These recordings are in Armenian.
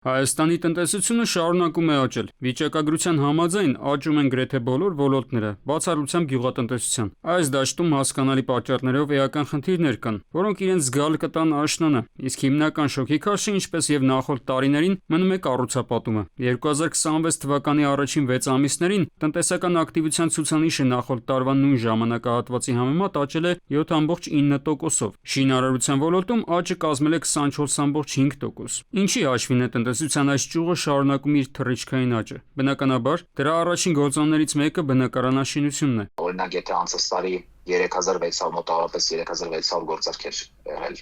Հայաստանի տնտեսությունը շարունակում է աճել։ Վիճակագրության համաձայն աճում են գրեթե բոլոր ոլորտները, բացառությամբ գյուղատնտեսության։ Այս դաշտում հասկանալի պատճառներով էական խնդիրներ կան, որոնք իրենց զգալ կտան աշնանը, իսկ հիմնական շոկի քաշը, ինչպես եւ նախորդ տարիներին, մնում է կառուցապատումը։ 2026 թվականի առաջին 6 ամիսներին տնտեսական ակտիվության ցուցանիշը նախորդ տարվա նույն ժամանակահատվածի համեմատ աճել է 7,9%-ով։ Շինարարության ոլորտում աճը կազմել է 24,5%։ Ինչի հաշվին է տնտեսության այս ճյուղը շարունակում իր թռիչքային աճը։ Բնականաբար, դրա առաջին գործոններից մեկը բնակարանաշինությունն է։ Օրինակ, եթե անցած տարի 3600 մոտավորապես 3600 գործարք էր եղել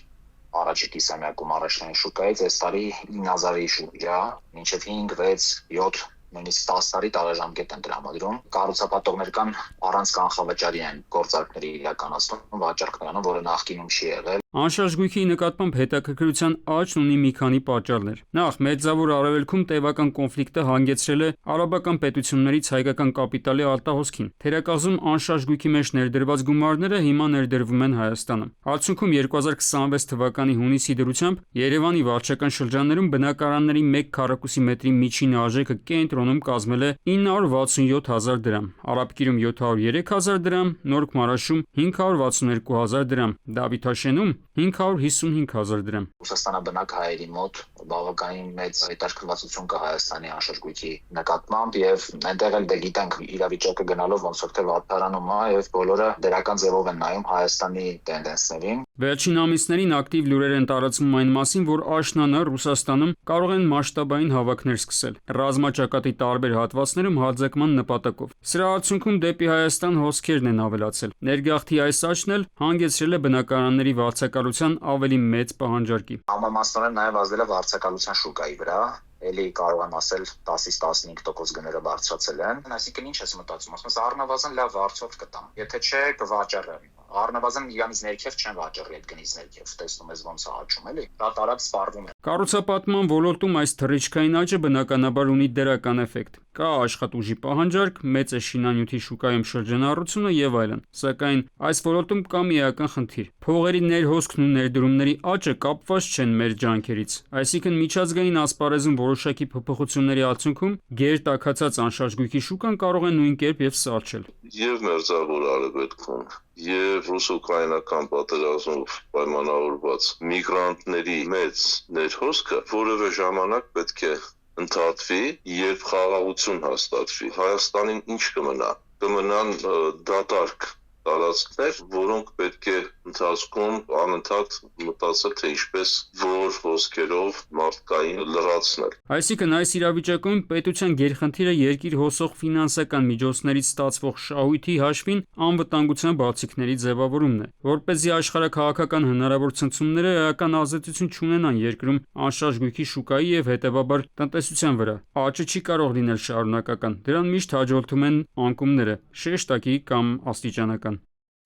առաջի կիսամյակում առաջնային շուկայից, այս տարի 9000-ի շուրջ է, մինչև 5, 6, 7 նույնիսկ 10 տարի տարաժամկետ են տրամադրում։ Կառուցապատողներ կան առանց կանխավճարի են գործարքների իրականացնում, վաճառքներանում, որը նախկինում չի եղել։ Անշարժ գույքի նկատմամբ հետաքրքրության աճն ունի մի քանի պատճառներ։ Նախ, Մերձավոր Արևելքում տևական կոնֆլիկտը հանգեցրել է արաբական պետություններից հայկական կապիտալի արտահոսքին։ Թերակղզում անշարժ գույքի մեջ ներդրված գումարները հիմա ներդրվում են Հայաստանում։ Արդյունքում 2026 թվականի հունիսի դրությամբ Երևանի վարչական շրջաններում բնակարանների 1 քառակուսի մետրի միջին արժեքը կենտրոնում կազմել է 967,000 դրամ, Արաբկիրում 703,000 դրամ, Նոր Քմարաշում 562,000 դրամ, Դավիթաշենում 555,000 դրամ։ Ռուսաստանը բնակահայերի մոտ բավականին մեծ հետաքրքրվածություն կա Հայաստանի անշարժ գույքի նկատմամբ եւ այնտեղ էլ գիտենք իրավիճակը գնալով ոնց որ թե վատթարանում է եւ բոլորը դրական ձևով են նայում Հայաստանի տենդենսներին։ Վերջին ամիսներին ակտիվ լուրեր են տարածվում այն մասին, որ աշնանը Ռուսաստանում կարող են մասշտաբային հավաքներ սկսել ռազմաճակատի տարբեր հատվածներում հարձակման նպատակով։ Սրա արդյունքում դեպի Հայաստան հոսքերն են ավելացել։ Ներգաղթի այս աճն էլ հանգեցրել է բնակարանների վարձակալության ավելի մեծ պահանջարկի։ Համամասնորեն նաև ազդել է վարձակալության շուկայի վրա։ Էլի կարող եմ ասել 10-ից 15% գները բարձրացել են։ Այսինքն ինչ ես մտածում, ասում ես առնվազն լավ վարձով կտամ։ Եթե չէ, կվաճառեմ։ Առնվազն իրանից ներքև չեն վաճառի այդ գնից ներքև։ Տեսնում ես ոնց է աճում, էլի։ Շատ արագ սպառվում է։ Կառուցապատման ոլորտում այս թռիչքային աճը բնականաբար ունի դրական էֆեկտ։ Կա աշխատուժի պահանջարկ, մեծ է շինանյութի շուկայում շրջանառությունը եւ այլն։ Սակայն այս ոլորտում կա մի էական խնդիր։ Փողերի ներհոսքն ու ներդրումների աճը կապված չեն մեր ջանքերից։ Այսինքն միջազգային ասպարեզում որոշակի փոփոխությունների արդյունքում գերտաքացած անշարժ գույքի շուկան կարող է նույն կերպ եւ սառչել։ Եվ Մերձավոր Արևելքում եւ ռուս-ուկրաինական պատերազմով պայմանավորված միգրանտների մեծ ներհոսքը որևէ ժամանակ պետք է ընդհատվի, երբ խաղաղություն հաստատվի։ Հայաստանին ինչ կմնա։ Կմնան դատարկ տարածքներ, որոնք պետք է ընթացքում անընդհատ մտածել, թե ինչպես որ ոսկերով մարդկային լրացնել։ Այսինքն այս իրավիճակում պետության գերխնդիրը երկիր հոսող ֆինանսական միջոցներից ստացվող շահույթի հաշվին անվտանգության բացիկների ձևավորումն է, որպեսզի աշխարհաքաղաքական հնարավոր ցնցումները էական ազդեցություն չունենան երկրում անշարժ գույքի շուկայի եւ հետեւաբար տնտեսության վրա։ Աճը չի կարող լինել շարունակական, դրան միշտ հաջորդում են անկումները, շեշտակի կամ աստիճանական։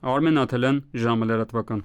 Արմեն Աթելյան, ժամը լրատվական։